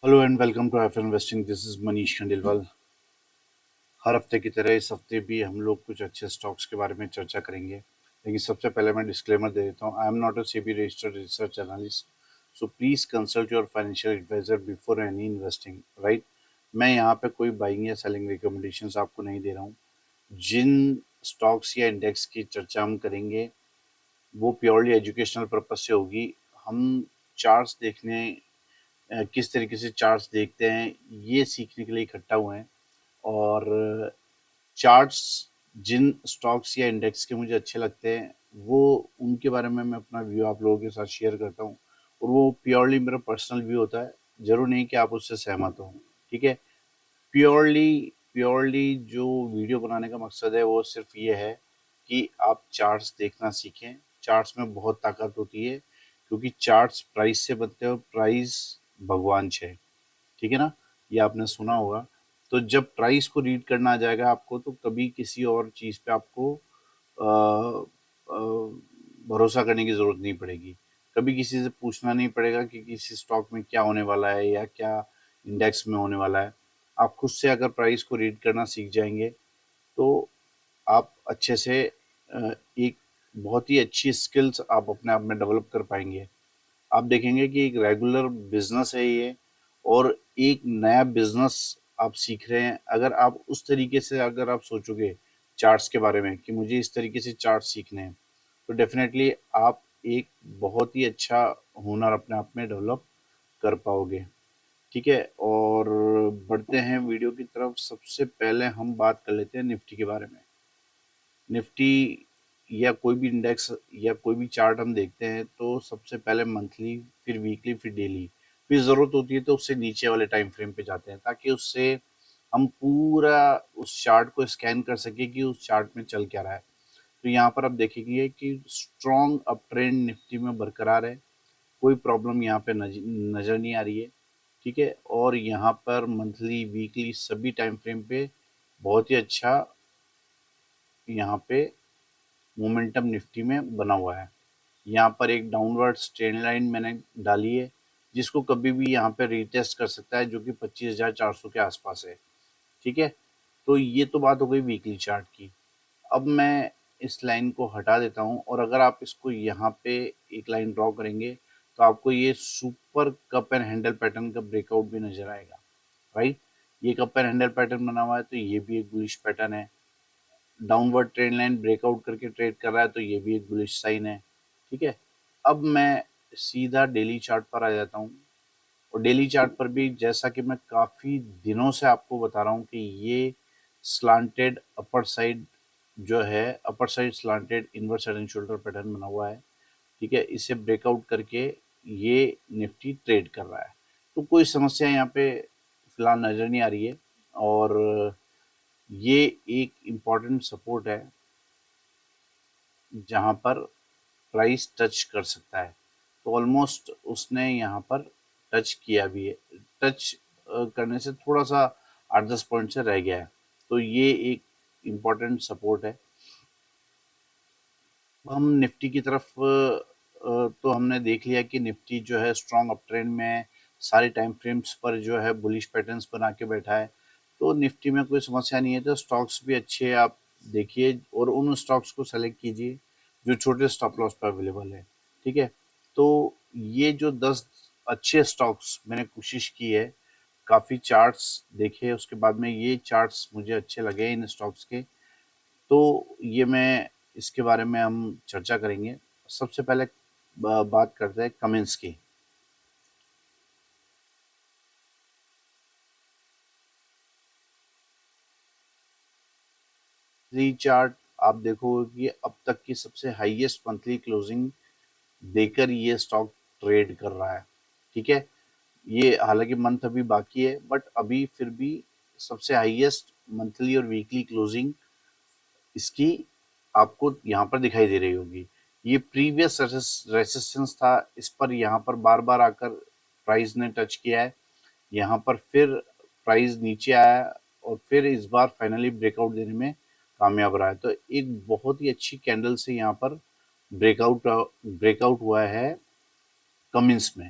Hello and welcome to F investing. This is Manish Khandelwal. हर हफ्ते की तरह इस हफ्ते भी हम लोग कुछ अच्छे स्टॉक्स के बारे में चर्चा करेंगे, लेकिन सबसे पहले मैं डिस्क्लेमर दे देता हूँ। I am not a SEBI registered research analyst, so please consult your financial advisor before any investing, right. मैं यहाँ पे कोई बाइंग या सेलिंग रिकमेंडेशंस आपको नहीं दे रहा हूँ। जिन स्टॉक्स या इंडेक्स की चर्चा हम करेंगे वो प्योरली एजुकेशनल पर्पज से होगी। हम चार्ट्स देखने किस तरीके से चार्ट्स देखते हैं ये सीखने के लिए इकट्ठा हुए हैं। और चार्ट्स जिन स्टॉक्स या इंडेक्स के मुझे अच्छे लगते हैं वो उनके बारे में मैं अपना व्यू आप लोगों के साथ शेयर करता हूँ, और वो प्योरली मेरा पर्सनल व्यू होता है। जरूर नहीं कि आप उससे सहमत हो, ठीक है। प्योरली प्योरली जो वीडियो बनाने का मकसद है वो सिर्फ ये है कि आप चार्ट्स देखना सीखें। चार्ट्स में बहुत ताकत होती है, क्योंकि चार्ट्स प्राइस से बनते हैं और प्राइस भगवान है, ठीक है ना। ये आपने सुना होगा। तो जब प्राइस को रीड करना आ जाएगा आपको, तो कभी किसी और चीज़ पे आपको अ, अ, भरोसा करने की ज़रूरत नहीं पड़ेगी। कभी किसी से पूछना नहीं पड़ेगा कि किसी स्टॉक में क्या होने वाला है या क्या इंडेक्स में होने वाला है। आप खुद से अगर प्राइस को रीड करना सीख जाएंगे तो आप अच्छे से एक बहुत ही अच्छी स्किल्स आप अपने आप में डेवलप कर पाएंगे। आप देखेंगे कि एक रेगुलर बिजनेस है ये, और एक नया बिजनेस आप सीख रहे हैं। अगर आप उस तरीके से अगर आप सोचोगे चार्ट्स के बारे में कि मुझे इस तरीके से चार्ट सीखने हैं, तो डेफिनेटली आप एक बहुत ही अच्छा हुनर अपने आप में डेवलप कर पाओगे, ठीक है। और बढ़ते हैं वीडियो की तरफ। सबसे पहले हम बात कर लेते हैं निफ्टी के बारे में। निफ्टी या कोई भी इंडेक्स या कोई भी चार्ट हम देखते हैं तो सबसे पहले मंथली, फिर वीकली, फिर डेली, फिर ज़रूरत होती है तो उससे नीचे वाले टाइम फ्रेम पे जाते हैं, ताकि उससे हम पूरा उस चार्ट को स्कैन कर सके कि उस चार्ट में चल क्या रहा है। तो यहाँ पर आप देखेंगे कि स्ट्रॉन्ग अप ट्रेंड निफ्टी में बरकरार है। कोई प्रॉब्लम यहाँ पे नज़र नहीं आ रही है, ठीक है। और यहाँ पर मंथली, वीकली, सभी टाइम फ्रेम पे बहुत ही अच्छा यहाँ पे मोमेंटम निफ्टी में बना हुआ है। यहाँ पर एक डाउनवर्ड ट्रेंड लाइन मैंने डाली है, जिसको कभी भी यहाँ पे रीटेस्ट कर सकता है, जो कि 25,400 के आसपास है, ठीक है। तो ये तो बात हो गई वीकली चार्ट की। अब मैं इस लाइन को हटा देता हूँ, और अगर आप इसको यहाँ पे एक लाइन ड्रॉ करेंगे तो आपको ये super cup and handle pattern का ब्रेकआउट भी नजर आएगा, राइट। ये कप एंड हैंडल पैटर्न बना हुआ है तो ये भी एक बुलिश पैटर्न है। डाउनवर्ड ट्रेंड लाइन ब्रेकआउट करके ट्रेड कर रहा है तो ये भी एक बुलिश साइन है, ठीक है। अब मैं सीधा डेली चार्ट पर आ जाता हूँ। और डेली चार्ट पर भी जैसा कि मैं काफ़ी दिनों से आपको बता रहा हूँ कि ये स्लांटेड अपर साइड जो है, upper side slanted inverse head and shoulder pattern बना हुआ है, ठीक है। इसे ब्रेकआउट करके ये निफ्टी ट्रेड कर रहा है। तो कोई समस्या यहाँ पे फिलहाल नज़र नहीं आ रही है। और ये एक इम्पॉर्टेंट सपोर्ट है जहाँ पर प्राइस टच कर सकता है। तो ऑलमोस्ट उसने यहाँ पर टच किया भी है। टच करने से थोड़ा सा 8-10 पॉइंट से रह गया है। तो ये एक इम्पॉर्टेंट सपोर्ट है। हम निफ्टी की तरफ तो हमने देख लिया कि निफ्टी जो है स्ट्रॉन्ग अप ट्रेंड में है, सारे टाइम फ्रेम्स पर जो है बुलिश पैटर्न्स बना के बैठा है। तो निफ्टी में कोई समस्या नहीं है। तो स्टॉक्स भी अच्छे हैं, आप देखिए और उन स्टॉक्स को सेलेक्ट कीजिए जो छोटे स्टॉप लॉस पर अवेलेबल है, ठीक है। तो ये जो 10 अच्छे स्टॉक्स मैंने कोशिश की है, काफ़ी चार्ट्स देखे उसके बाद में ये चार्ट्स मुझे अच्छे लगे इन स्टॉक्स के। तो ये मैं इसके बारे में हम चर्चा करेंगे। सबसे पहले बात करते हैं कमिंस की। थ्री चार्ट आप देखोगे कि अब तक की सबसे हाईएस्ट मंथली क्लोजिंग देकर ये स्टॉक ट्रेड कर रहा है, ठीक है। ये हालांकि मंथ अभी बाकी है, बट अभी फिर भी सबसे हाईएस्ट मंथली और वीकली क्लोजिंग इसकी आपको यहाँ पर दिखाई दे रही होगी। ये प्रीवियस रेसिस्टेंस था, इस पर यहाँ पर बार बार आकर प्राइस ने टच किया है। यहाँ पर फिर प्राइस नीचे आया और फिर इस बार फाइनली ब्रेकआउट देने में कामयाब रहा है। तो एक बहुत ही अच्छी कैंडल से यहाँ पर ब्रेकआउट ब्रेकआउट हुआ है कमिंस में।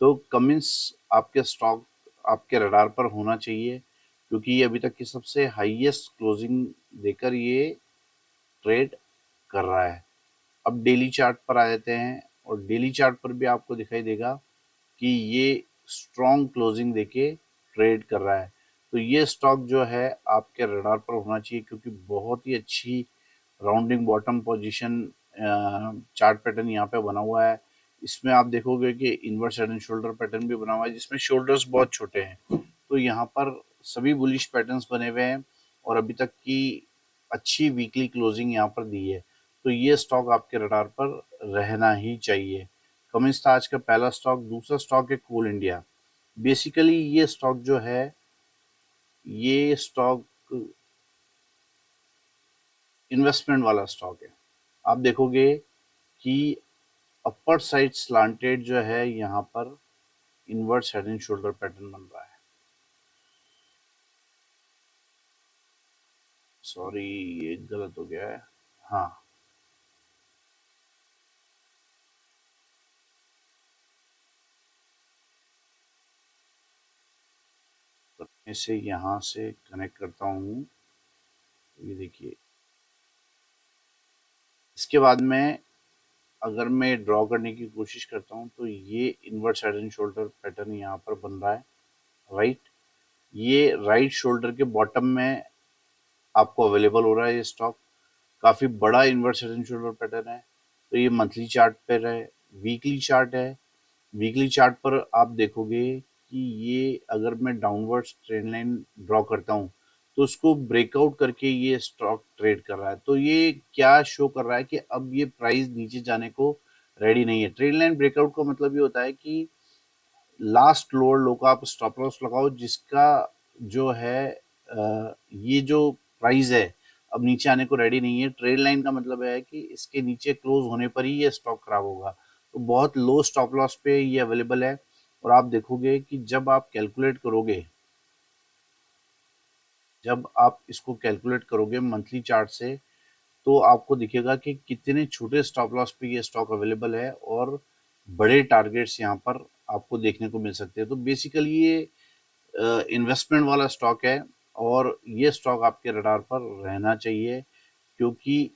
तो कमिंस आपके स्टॉक आपके रडार पर होना चाहिए, क्योंकि ये अभी तक की सबसे हाईएस्ट क्लोजिंग देकर ये ट्रेड कर रहा है। अब डेली चार्ट पर आ जाते हैं, और डेली चार्ट पर भी आपको दिखाई देगा कि ये स्ट्रॉन्ग क्लोजिंग देके ट्रेड कर रहा है। तो ये स्टॉक जो है आपके रडार पर होना चाहिए, क्योंकि बहुत ही अच्छी rounding bottom position chart pattern यहाँ पे बना हुआ है। इसमें आप देखोगे कि inverse head and shoulder pattern भी बना हुआ है, जिसमें शोल्डर्स बहुत छोटे हैं। तो यहाँ पर सभी बुलिश पैटर्न्स बने हुए हैं, और अभी तक की अच्छी वीकली क्लोजिंग यहाँ पर दी है। तो ये स्टॉक आपके रडार पर रहना ही चाहिए। कमिंस था आज का पहला स्टॉक। दूसरा स्टॉक है कोल इंडिया। बेसिकली ये स्टॉक जो है, ये स्टॉक इन्वेस्टमेंट वाला स्टॉक है। आप देखोगे कि अपर साइड स्लांटेड जो है, यहाँ पर inverse head and shoulder pattern बन रहा है। सॉरी, ये गलत हो गया है। हाँ, इसे यहाँ से कनेक्ट करता हूँ। ये देखिए, इसके बाद में अगर मैं ड्रॉ करने की कोशिश करता हूँ, तो ये inverse head and shoulder pattern यहाँ पर बन रहा है, राइट। ये राइट शोल्डर के बॉटम में आपको अवेलेबल हो रहा है ये स्टॉक। काफ़ी बड़ा inverse head and shoulder pattern है। तो ये मंथली चार्ट पर है, वीकली चार्ट है। वीकली चार्ट पर आप देखोगे कि ये अगर मैं डाउनवर्ड ट्रेंड लाइन ड्रॉ करता हूँ, तो उसको ब्रेकआउट करके ये स्टॉक ट्रेड कर रहा है। तो ये क्या शो कर रहा है कि अब ये प्राइस नीचे जाने को रेडी नहीं है। ट्रेंड लाइन ब्रेकआउट का मतलब ये होता है कि लास्ट लोअर लो का आप स्टॉप लॉस लगाओ, जिसका जो है ये जो प्राइस है अब नीचे आने को रेडी नहीं है। ट्रेड लाइन का मतलब है कि इसके नीचे क्लोज होने पर ही ये स्टॉक खराब होगा। तो बहुत लो स्टॉप लॉस पे ये अवेलेबल है। और आप देखोगे कि जब आप इसको कैलकुलेट करोगे मंथली चार्ट से, तो आपको दिखेगा कि कितने छोटे स्टॉप लॉस पे ये स्टॉक अवेलेबल है, और बड़े टारगेट्स यहाँ पर आपको देखने को मिल सकते हैं। तो बेसिकली ये इन्वेस्टमेंट वाला स्टॉक है, और ये स्टॉक आपके रडार पर रहना चाहिए, क्योंकि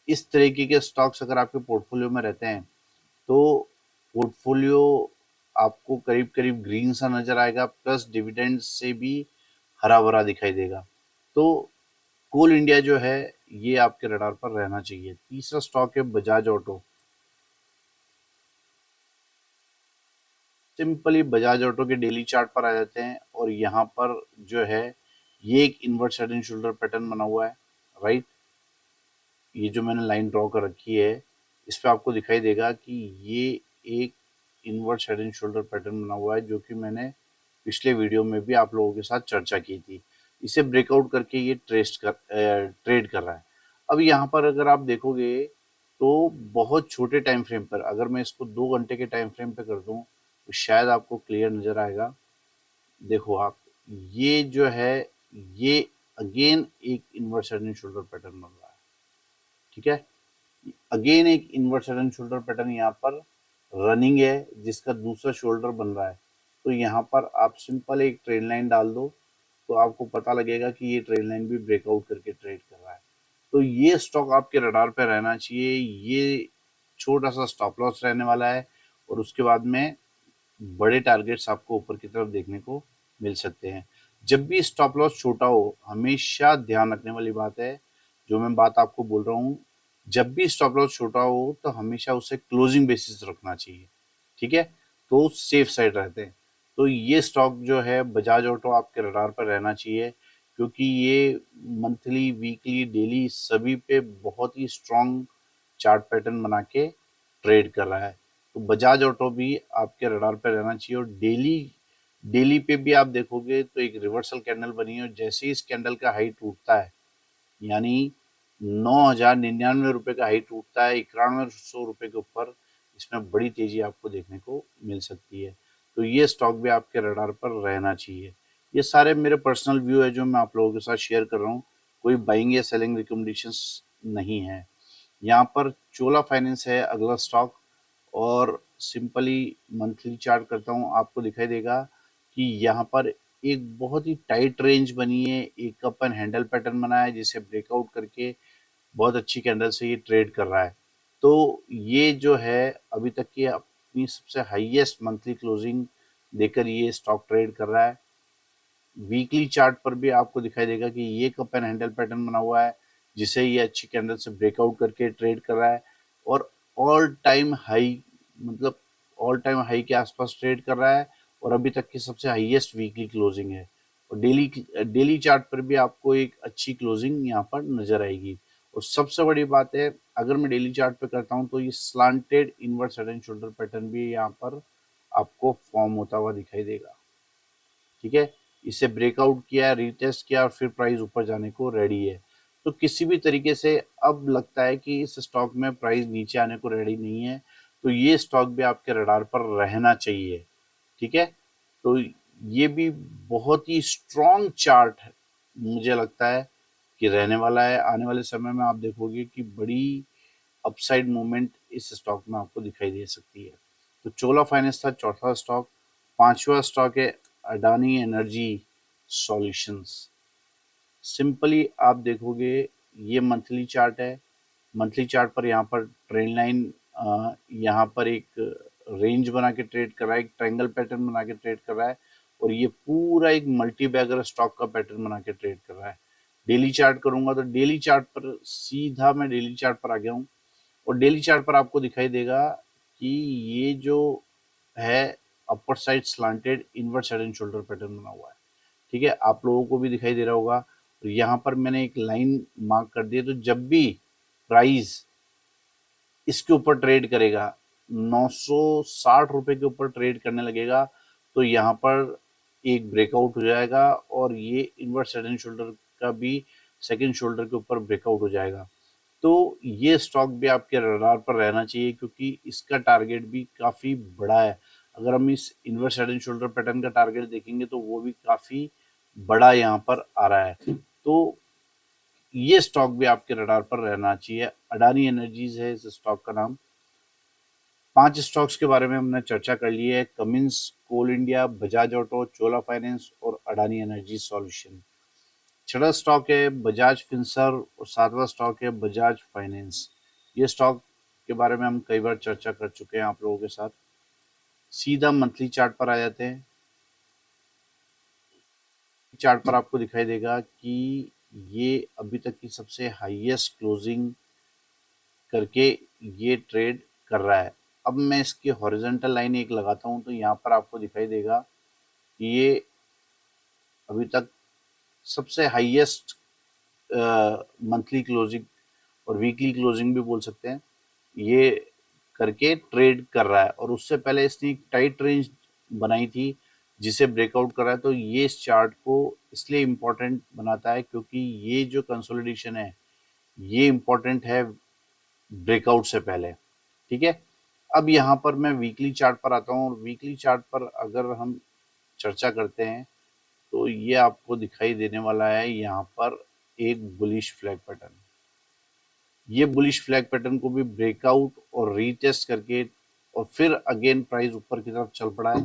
इस तरीके के स्टॉक्स अगर आपके पोर्टफोलियो में रहते हैं, तो पोर्टफोलियो आपको करीब करीब ग्रीन सा नजर आएगा, प्लस डिविडेंड से भी हरा भरा दिखाई देगा। तो कोल इंडिया जो है, ये आपके रडार पर रहना चाहिए। तीसरा स्टॉक है Bajaj auto. Simply Bajaj auto के डेली चार्ट पर आ जाते हैं, और यहाँ पर जो है ये एक invert head and shoulder pattern बना हुआ है, राइट। ये जो मैंने लाइन ड्रॉ कर रखी है, इस पे आपको दिखाई देगा कि ये एक invert head and shoulder pattern बना हुआ है, जो कि मैंने पिछले वीडियो में भी आप लोगों के साथ चर्चा की थी। इसे ब्रेकआउट करके ये ट्रेड कर रहा है। अब यहाँ पर अगर आप देखोगे, तो बहुत छोटे टाइम फ्रेम पर, अगर मैं इसको 2 घंटे के टाइम फ्रेम पे कर दूं, तो शायद आपको क्लियर नजर आएगा। देखो आप, ये जो है, ये अगेन एक inverse head and shoulder pattern बन रहा है, ठीक है। अगेन एक inverse head and shoulder pattern यहाँ पर रनिंग है, जिसका दूसरा शोल्डर बन रहा है। तो यहाँ पर आप सिंपल एक ट्रेड लाइन डाल दो, तो आपको पता लगेगा कि ये ट्रेड लाइन भी ब्रेकआउट करके ट्रेड कर रहा है। तो ये स्टॉक आपके रडार पे रहना चाहिए। ये छोटा सा स्टॉप लॉस रहने वाला है, और उसके बाद में बड़े टारगेट्स आपको ऊपर की तरफ देखने को मिल सकते हैं। जब भी स्टॉप लॉस छोटा हो, हमेशा ध्यान रखने वाली बात है, जो मैं बात आपको बोल रहा हूँ, जब भी स्टॉप लॉस छोटा हो, तो हमेशा उसे क्लोजिंग बेसिस रखना चाहिए, ठीक है। तो सेफ साइड रहते हैं। तो ये स्टॉक जो है बजाज ऑटो, आपके रडार पर रहना चाहिए, क्योंकि ये मंथली, वीकली, डेली सभी पे बहुत ही स्ट्रॉन्ग चार्ट पैटर्न बना के ट्रेड कर रहा है। तो बजाज ऑटो भी आपके रडार पे रहना चाहिए। और डेली डेली पे भी आप देखोगे तो एक रिवर्सल कैंडल बनी है, और जैसे ही इस कैंडल का हाई टूटता है, यानी 9,099 रुपये का हाई टूटता है 9100 रुपये के ऊपर, इसमें बड़ी तेजी आपको देखने को मिल सकती है। तो ये स्टॉक भी आपके रडार पर रहना चाहिए। ये सारे मेरे पर्सनल व्यू है, जो मैं आप लोगों के साथ शेयर कर रहा हूँ। कोई बाइंग या सेलिंग रिकमेंडेशंस नहीं है। यहाँ पर चोला फाइनेंस है अगला स्टॉक, और सिंपली मंथली चार्ट करता हूँ, आपको दिखाई देगा कि यहाँ पर एक बहुत ही टाइट रेंज बनी है, एक अप एंड हैंडल पैटर्न बना है जिसे ब्रेकआउट करके बहुत अच्छी कैंडल से ये ट्रेड कर रहा है। तो ये जो है अभी तक की अपनी सबसे हाईएस्ट मंथली क्लोजिंग देकर ये स्टॉक ट्रेड कर रहा है। वीकली चार्ट पर भी आपको दिखाई देगा कि ये कप एंड हैंडल पैटर्न बना हुआ है जिसे ये अच्छी कैंडल से ब्रेकआउट करके ट्रेड कर रहा है और ऑल टाइम हाई, मतलब ऑल टाइम हाई के आसपास ट्रेड कर रहा है और अभी तक की सबसे हाईएस्ट वीकली क्लोजिंग है। और डेली चार्ट पर भी आपको एक अच्छी क्लोजिंग यहाँ पर नजर आएगी। और सबसे बड़ी बात है, अगर मैं डेली चार्ट पे करता हूँ तो ये slanted inverse head and shoulder pattern भी यहाँ पर आपको फॉर्म होता हुआ दिखाई देगा। ठीक है, इसे ब्रेकआउट किया, रीटेस्ट किया और फिर प्राइस ऊपर जाने को रेडी है। तो किसी भी तरीके से अब लगता है कि इस स्टॉक में प्राइस नीचे आने को रेडी नहीं है, तो ये स्टॉक भी आपके रडार पर रहना चाहिए। ठीक है, तो ये भी बहुत ही स्ट्रॉन्ग चार्ट है, मुझे लगता है कि रहने वाला है। आने वाले समय में आप देखोगे कि बड़ी अपसाइड मूवमेंट इस स्टॉक में आपको दिखाई दे सकती है। तो चोला फाइनेंस था चौथा स्टॉक। पांचवा स्टॉक है अडानी एनर्जी सॉल्यूशंस। सिंपली आप देखोगे ये मंथली चार्ट है। मंथली चार्ट पर यहाँ पर ट्रेंड लाइन यहाँ पर एक रेंज बना के ट्रेड कर रहा है, एक ट्रायंगल पैटर्न बना के ट्रेड कर रहा है और ये पूरा एक मल्टी बैगर स्टॉक का पैटर्न बना के ट्रेड कर रहा है। डेली चार्ट करूंगा तो डेली चार्ट पर सीधा मैं डेली चार्ट पर आ गया हूँ और डेली चार्ट पर आपको दिखाई देगा कि ये जो है upper side slanted invert side and shoulder pattern बना हुआ है। ठीक है, आप लोगों को भी दिखाई दे रहा होगा। तो यहाँ पर मैंने एक लाइन मार्क कर दी है, तो जब भी प्राइस इसके ऊपर ट्रेड करेगा, 960 रुपए के ऊपर ट्रेड करने लगेगा, तो यहाँ पर एक ब्रेकआउट हो जाएगा और ये इनवर्ट हेड एंड शोल्डर का भी सेकंड शोल्डर के ऊपर ब्रेकआउट हो जाएगा। तो ये स्टॉक भी आपके रडार पर रहना चाहिए क्योंकि इसका टारगेट भी काफ़ी बड़ा है। अगर हम इस inverse head and shoulder pattern का टारगेट देखेंगे तो वो भी काफ़ी बड़ा यहाँ पर आ रहा है। तो ये स्टॉक भी आपके रडार पर रहना चाहिए। अडानी एनर्जीज है इस स्टॉक का नाम। 5 स्टॉक्स के बारे में हमने चर्चा कर ली है, कमिंस, कोल इंडिया, बजाज ऑटो, चोला फाइनेंस और अडानी एनर्जी सॉल्यूशन। छठा स्टॉक है बजाज फिंसर्व और सातवां स्टॉक है बजाज फाइनेंस। ये स्टॉक के बारे में हम कई बार चर्चा कर चुके हैं आप लोगों के साथ। सीधा मंथली चार्ट पर आ जाते हैं। चार्ट पर आपको दिखाई देगा कि ये अभी तक की सबसे हाईएस्ट क्लोजिंग करके ये ट्रेड कर रहा है। अब मैं इसकी हॉरिजॉन्टल लाइन एक लगाता हूं तो यहाँ पर आपको दिखाई देगा कि ये अभी तक सबसे हाईएस्ट मंथली क्लोजिंग और वीकली क्लोजिंग भी बोल सकते हैं, ये करके ट्रेड कर रहा है। और उससे पहले इसने एक टाइट रेंज बनाई थी जिसे ब्रेकआउट कर रहा है। तो ये इस चार्ट को इसलिए इम्पोर्टेंट बनाता है क्योंकि ये जो कंसोलिडेशन है ये इम्पोर्टेंट है ब्रेकआउट से पहले। ठीक है, अब यहाँ पर मैं वीकली चार्ट पर आता हूँ और वीकली चार्ट पर अगर हम चर्चा करते हैं तो ये आपको दिखाई देने वाला है यहाँ पर एक बुलिश फ्लैग पैटर्न। ये बुलिश फ्लैग पैटर्न को भी ब्रेकआउट और रीटेस्ट करके और फिर अगेन प्राइस ऊपर की तरफ चल पड़ा है।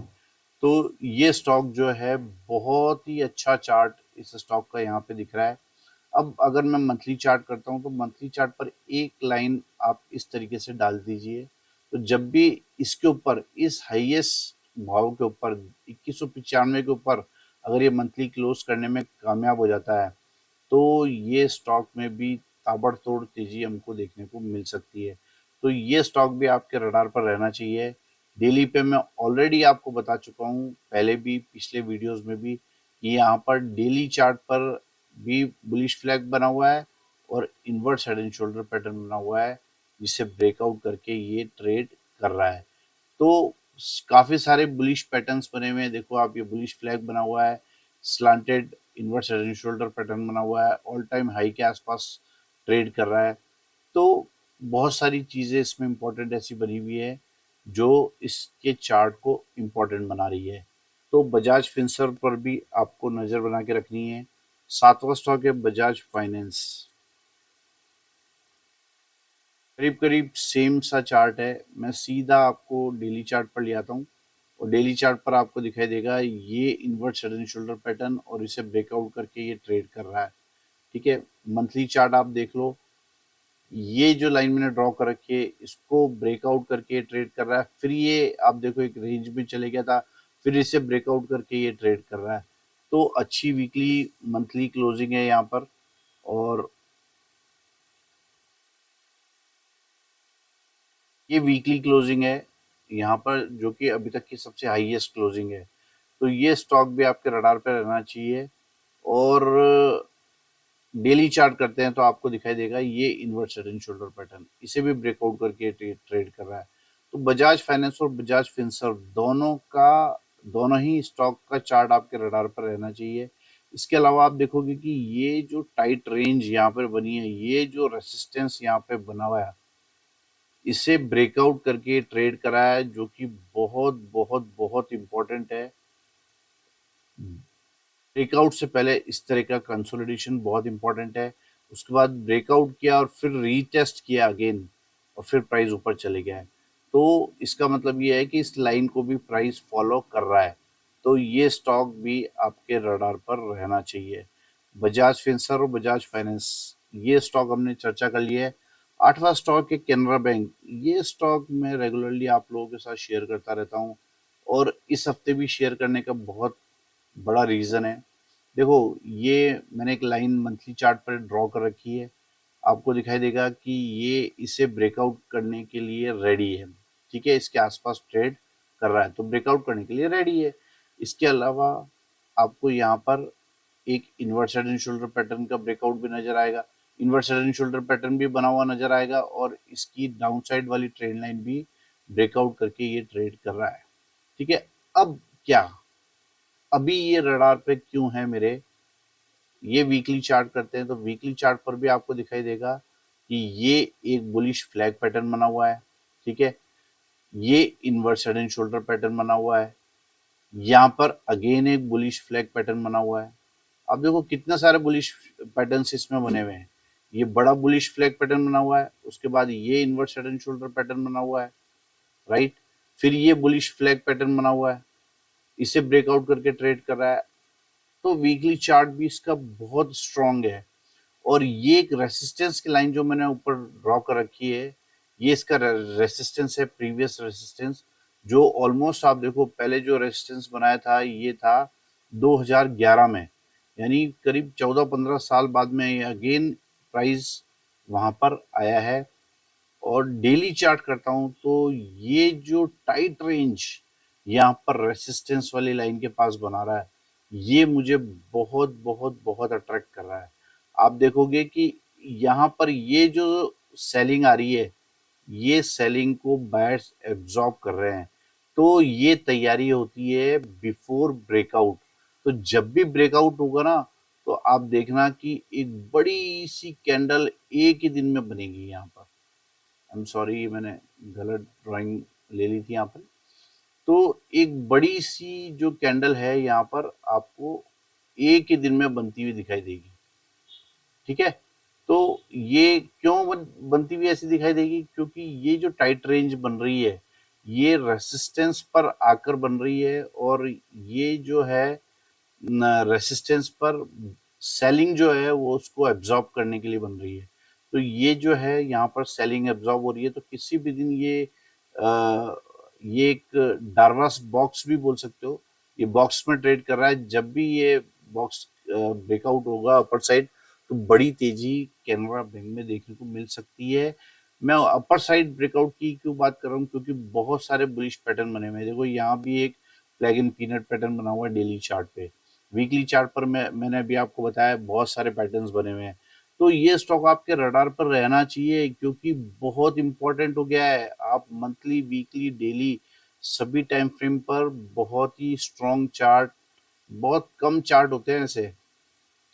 तो ये स्टॉक जो है बहुत ही अच्छा चार्ट इस स्टॉक का यहाँ पे दिख रहा है। अब अगर मैं मंथली चार्ट करता हूँ तो मंथली चार्ट पर एक लाइन आप इस तरीके से डाल दीजिए, तो जब भी इसके ऊपर इस हाईएस्ट भाव के ऊपर 2195 के ऊपर अगर ये मंथली क्लोज करने में कामयाब हो जाता है तो ये स्टॉक में भी ताबड़तोड़ तेजी हमको देखने को मिल सकती है। तो ये स्टॉक भी आपके रडार पर रहना चाहिए। डेली पे मैं ऑलरेडी आपको बता चुका हूँ पहले भी, पिछले वीडियोस में भी, कि यहाँ पर डेली चार्ट पर भी बुलिश फ्लैग बना हुआ है और invert head and shoulder pattern बना हुआ है जिसे ब्रेकआउट करके ये ट्रेड कर रहा है। तो काफी सारे बुलिश पैटर्न्स बने हुए हैं। देखो आप, ये बुलिश फ्लैग बना हुआ है, slanted inverse head and shoulder pattern बना हुआ है, ऑल टाइम हाई के आसपास ट्रेड कर रहा है। तो बहुत सारी चीजें इसमें इंपॉर्टेंट ऐसी बनी हुई है जो इसके चार्ट को इम्पोर्टेंट बना रही है। तो बजाज फिंसर्व पर भी आपको नजर बना के रखनी है। सातवां स्टॉक है बजाज फाइनेंस। करीब करीब सेम सा चार्ट है। मैं सीधा आपको डेली चार्ट पर ले आता हूँ और डेली चार्ट पर आपको दिखाई देगा ये invert head and shoulder pattern और इसे ब्रेकआउट करके ये ट्रेड कर रहा है। ठीक है, मंथली चार्ट आप देख लो, ये जो लाइन मैंने ड्रॉ कर रखी है इसको ब्रेकआउट करके ट्रेड कर रहा है, फिर ये आप देखो एक रेंज में चले गया था, फिर इसे ब्रेकआउट करके ये ट्रेड कर रहा है। तो अच्छी वीकली मंथली क्लोजिंग है यहाँ पर, और ये वीकली क्लोजिंग है यहाँ पर जो कि अभी तक की सबसे हाईएस्ट क्लोजिंग है। तो ये स्टॉक भी आपके रडार पे रहना चाहिए। और डेली चार्ट करते हैं तो आपको दिखाई देगा ये invert head and shoulder pattern, इसे भी ब्रेकआउट करके ट्रेड कर रहा है। तो बजाज फाइनेंस और बजाज फिनसर्व दोनों ही स्टॉक का चार्ट आपके रडार पर रहना चाहिए। इसके अलावा आप देखोगे कि ये जो टाइट रेंज यहाँ पर बनी है, ये जो रेसिस्टेंस यहाँ पे बना हुआ है, इसे ब्रेकआउट करके ट्रेड करा है, जो कि बहुत बहुत बहुत इंपॉर्टेंट है। ब्रेकआउट से पहले इस तरह का कंसोलिडेशन बहुत इंपॉर्टेंट है। उसके बाद ब्रेकआउट किया और फिर रीटेस्ट किया अगेन, और फिर प्राइस ऊपर चले गया है। तो इसका मतलब ये है कि इस लाइन को भी प्राइस फॉलो कर रहा है। तो ये स्टॉक भी आपके रडार पर रहना चाहिए। बजाज फिनसर्व और बजाज फाइनेंस, ये स्टॉक हमने चर्चा कर लिया है। आठवां स्टॉक है कैनरा बैंक। ये स्टॉक मैं रेगुलरली आप लोगों के साथ शेयर करता रहता हूँ, और इस हफ्ते भी शेयर करने का बहुत बड़ा रीज़न है। देखो, ये मैंने एक लाइन मंथली चार्ट पर ड्रॉ कर रखी है, आपको दिखाई देगा कि ये इसे ब्रेकआउट करने के लिए रेडी है। ठीक है, इसके आसपास ट्रेड कर रहा है, तो ब्रेकआउट करने के लिए रेडी है। इसके अलावा आपको यहाँ पर एक inverse head and shoulder pattern का ब्रेकआउट भी नजर आएगा, inverse head and shoulder pattern भी बना हुआ नजर आएगा, और इसकी डाउन साइड वाली ट्रेंड लाइन भी ब्रेकआउट करके ये ट्रेड कर रहा है। ठीक है, अब क्या, अभी ये रडार पे क्यों है मेरे, ये वीकली चार्ट करते हैं तो वीकली चार्ट पर भी आपको दिखाई देगा कि ये एक बुलिश फ्लैग पैटर्न बना हुआ है। ठीक है, ये inverse head and shoulder pattern बना हुआ है, यहाँ पर अगेन एक बुलिश फ्लैग पैटर्न बना हुआ है। अब देखो कितने सारे बुलिश पैटर्न्स इसमें बने हुए हैं। ये बड़ा बुलिश फ्लैग पैटर्न बना हुआ है, उसके बाद ये inverse head and shoulder pattern बना हुआ है, राइट, फिर ये बुलिश फ्लैग पैटर्न बना हुआ है, इसे ब्रेकआउट करके ट्रेड कर रहा है। तो वीकली चार्ट भी इसका बहुत स्ट्रांग है। और ये एक रेसिस्टेंस की लाइन जो मैंने ऊपर ड्रॉ कर रखी है, ये इसका रेसिस्टेंस है, प्रीवियस रेसिस्टेंस, जो ऑलमोस्ट आप देखो पहले जो रेसिस्टेंस बनाया था ये था 2011 में, यानी करीब 14-15 साल बाद में अगेन प्राइस वहां पर आया है। और डेली चार्ट करता हूं तो ये जो टाइट रेंज यहाँ पर रेसिस्टेंस वाली लाइन के पास बना रहा है, ये मुझे बहुत बहुत बहुत अट्रैक्ट कर रहा है। आप देखोगे कि यहाँ पर ये जो सेलिंग आ रही है, ये सेलिंग को बायर्स एब्जॉर्ब कर रहे हैं। तो ये तैयारी होती है बिफोर ब्रेकआउट। तो जब भी ब्रेकआउट होगा ना, तो आप देखना कि एक बड़ी सी कैंडल एक ही दिन में बनेगी यहाँ पर। आई एम सॉरी, मैंने गलत ड्राइंग ले ली थी यहाँ पर। तो एक बड़ी सी जो कैंडल है यहाँ पर आपको एक ही दिन में बनती हुई दिखाई देगी। ठीक है, तो ये क्यों बनती हुई ऐसी दिखाई देगी, क्योंकि ये जो टाइट रेंज बन रही है ये रेसिस्टेंस पर आकर बन रही है, और ये जो है रेसिस्टेंस पर सेलिंग जो है वो उसको एब्जॉर्ब करने के लिए बन रही है। तो ये जो है यहाँ पर सेलिंग एब्जॉर्ब हो रही है, तो किसी भी दिन ये एक डार्वास बॉक्स भी बोल सकते हो, ये बॉक्स में ट्रेड कर रहा है। जब भी ये बॉक्स ब्रेकआउट होगा अपर साइड, तो बड़ी तेजी कैनरा बैंक में देखने को मिल सकती है। मैं अपर साइड ब्रेकआउट की क्यों बात कर रहा हूँ, क्योंकि बहुत सारे बुलिश पैटर्न बने हुए हैं। देखो यहाँ भी एक फ्लैग इन पीनट पैटर्न बना हुआ है डेली चार्ट पे, वीकली चार्ट पर मैंने अभी आपको बताया बहुत सारे पैटर्न्स बने हुए हैं। तो ये स्टॉक आपके रडार पर रहना चाहिए, क्योंकि बहुत इंपॉर्टेंट हो गया है। आप मंथली, वीकली, डेली सभी टाइम फ्रेम पर बहुत ही स्ट्रॉन्ग चार्ट, बहुत कम चार्ट होते हैं ऐसे।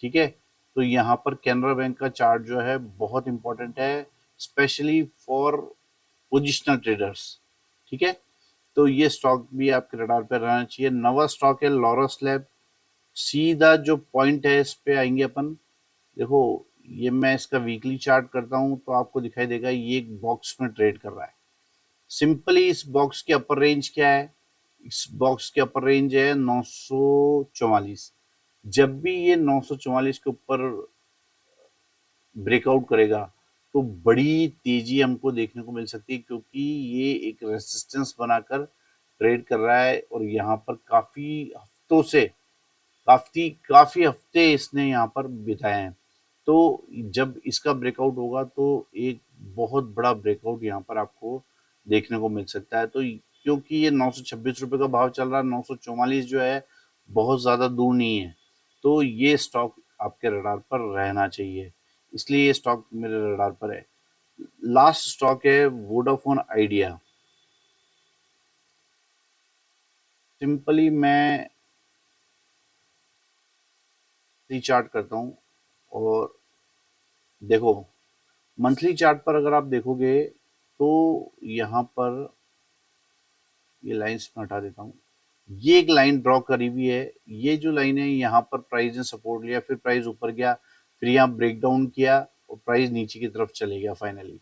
ठीक है, तो यहाँ पर कैनरा बैंक का चार्ट जो है बहुत इंपॉर्टेंट है, स्पेशली फॉर पोजिशनल ट्रेडर्स। ठीक है, तो ये स्टॉक भी आपके रडार पर रहना चाहिए। नवा स्टॉक है लॉरस लैब। सीधा जो पॉइंट है इस पे आएंगे अपन। देखो, ये मैं इसका वीकली चार्ट करता हूँ तो आपको दिखाई देगा ये एक बॉक्स में ट्रेड कर रहा है। सिंपली इस बॉक्स की अपर रेंज क्या है, इस बॉक्स के अपर रेंज है 944। जब भी ये 944 के ऊपर ब्रेकआउट करेगा तो बड़ी तेजी हमको देखने को मिल सकती है, क्योंकि ये एक रेसिस्टेंस बनाकर ट्रेड कर रहा है और यहाँ पर काफी हफ्तों से काफी काफी हफ्ते इसने यहाँ पर बिताए हैं। तो जब इसका ब्रेकआउट होगा तो एक बहुत बड़ा ब्रेकआउट यहाँ पर आपको देखने को मिल सकता है। तो क्योंकि ये 926 रुपए का भाव चल रहा है, 944 जो है बहुत ज्यादा दूर नहीं है, तो ये स्टॉक आपके रडार पर रहना चाहिए, इसलिए ये स्टॉक मेरे रडार पर है। लास्ट स्टॉक है वोडाफोन आइडिया। सिंपली मैं चार्ट करता हूँ और देखो, मंथली चार्ट पर अगर आप देखोगे तो यहाँ पर ये लाइंस में हटा देता हूँ, ये एक लाइन ड्रॉ करी हुई है। ये जो लाइन है यहाँ पर प्राइस ने सपोर्ट लिया, फिर प्राइस ऊपर गया, फिर यहाँ ब्रेक डाउन किया और प्राइस नीचे की तरफ चले गया फाइनली।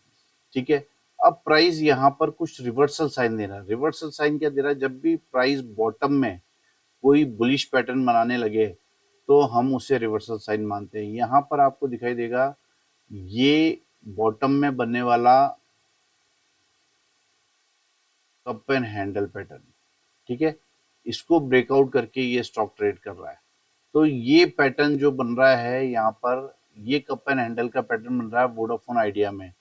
ठीक है, अब प्राइस यहाँ पर कुछ रिवर्सल साइन दे रहा है। रिवर्सल साइन क्या दे रहा है? जब भी प्राइस बॉटम में कोई बुलिश पैटर्न बनाने लगे तो हम उसे रिवर्सल साइन मानते हैं। यहाँ पर आपको दिखाई देगा ये बॉटम में बनने वाला कप एंड हैंडल पैटर्न। ठीक है, इसको ब्रेकआउट करके ये स्टॉक ट्रेड कर रहा है। तो ये पैटर्न जो बन रहा है यहाँ पर, ये कप एंड हैंडल का पैटर्न बन रहा है वोडाफोन आइडिया में।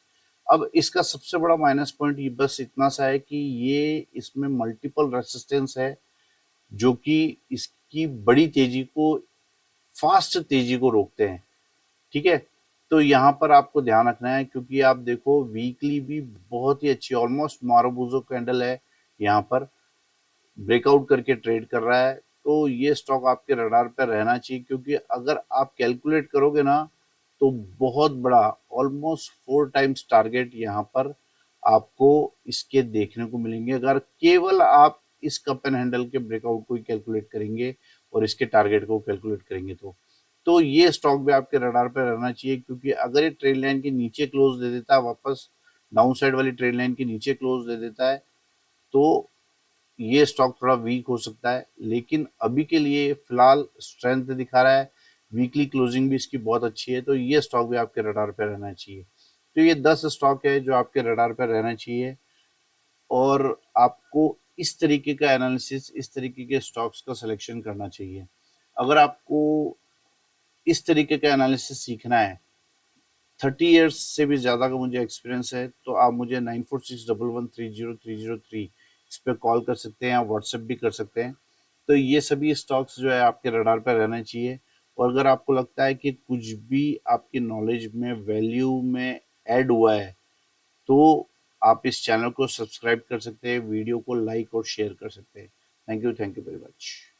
अब इसका सबसे बड़ा माइनस पॉइंट ये बस इतना सा है कि ये इसमें मल्टीपल रेसिस्टेंस है जो कि इसकी बड़ी तेजी को, फास्ट तेजी को रोकते हैं। ठीक है, तो यहाँ पर आपको ध्यान रखना है, क्योंकि आप देखो वीकली भी बहुत ही अच्छी ऑलमोस्ट मारुबुजो कैंडल है, यहाँ पर ब्रेकआउट करके ट्रेड कर रहा है। तो ये स्टॉक आपके रडार पर रहना चाहिए, क्योंकि अगर आप कैलकुलेट करोगे ना तो बहुत बड़ा ऑलमोस्ट 4 टाइम्स टारगेट यहाँ पर आपको इसके देखने को मिलेंगे, अगर केवल आप इस कप एंड हैंडल के ब्रेकआउट को ही कैलकुलेट करेंगे और इसके टारगेट को कैलकुलेट करेंगे तो ये स्टॉक भी आपके रडार पर रहना चाहिए। क्योंकि अगर ये ट्रेड लाइन के नीचे क्लोज दे देता है, वापस डाउन साइड वाली ट्रेड लाइन के नीचे क्लोज दे देता है, तो ये स्टॉक थोड़ा वीक हो सकता है। लेकिन अभी के लिए फिलहाल स्ट्रेंथ दिखा रहा है, वीकली क्लोजिंग भी इसकी बहुत अच्छी है, तो ये स्टॉक भी आपके रडार पर रहना चाहिए। तो ये 10 स्टॉक है जो आपके रडार पर रहना चाहिए, और आपको इस तरीके का एनालिसिस, इस तरीके के स्टॉक्स का सिलेक्शन करना चाहिए। अगर आपको इस तरीके का एनालिसिस सीखना है, 30 ईयर्स से भी ज़्यादा का मुझे एक्सपीरियंस है, तो आप मुझे 9461130303 इस पर कॉल कर सकते हैं या व्हाट्सएप भी कर सकते हैं। तो ये सभी स्टॉक्स जो है आपके रडार पर रहना चाहिए। और अगर आपको लगता है कि कुछ भी आपकी नॉलेज में, वैल्यू में ऐड हुआ है, तो आप इस चैनल को सब्सक्राइब कर सकते हैं, वीडियो को लाइक और शेयर कर सकते हैं। Thank you very much.